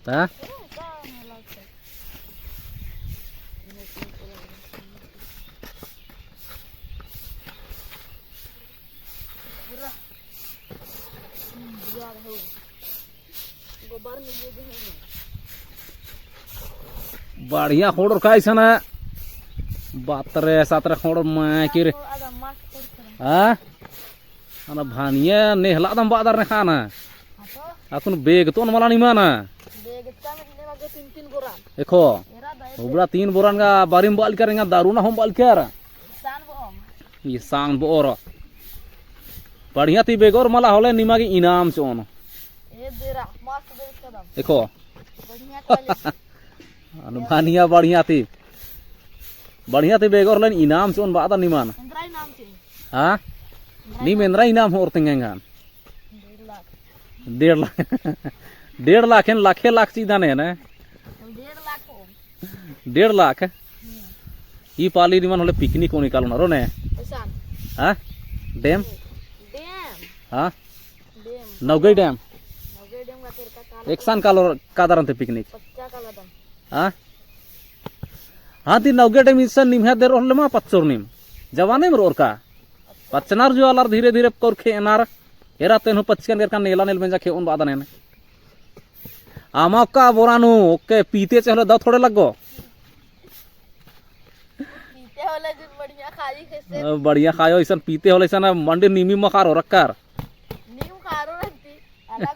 हाँ बढ़िया खोड़ का ऐसा ना बातरे सातरे खोड़ मैं किरे हाँ अना भानिया नेहला दम बादर ने खाना अकुन बेग तो नमाला नहीं माना देखो उबड़ा 3 बोरान का बारिम बाल करेंगे दारू ना हम बाल क्या ये सांग बोर बढ़िया थी बेग और मला होले निमा की इनाम से ओनो देखो भानिया बढ़िया थी बेग और लेन इनाम से ओन बादा निमान हाँ नी मेंद्रा इनाम हो तिंगेंगा 1.5 लाख 1.5 लाख है लाखे लाख सीधा ने ना 1.5 लाख ये पाली निमान होले पिकनिक को निकालो ना रो ने हाँ डैम हाँ नवगई डैम एक सान का दरंते पिकनिक हाँ हाँ ती नवगे डैम इसन निम्हा देर होले मा पच्चोर निम जवाने में रोर का पच्चनार जो आलार धीरे धीरे कर खे एनार एरा तेन पच्चन देर का नेला नेल में जाके उन बादा ने आमा का बोरानु ओके पीते चले द थोड़े लगो पीते होले जो बढ़िया खायो ऐसा पीते होले ऐसा मंडी नीमी मखारो रखकर नीम खारो रहती अलग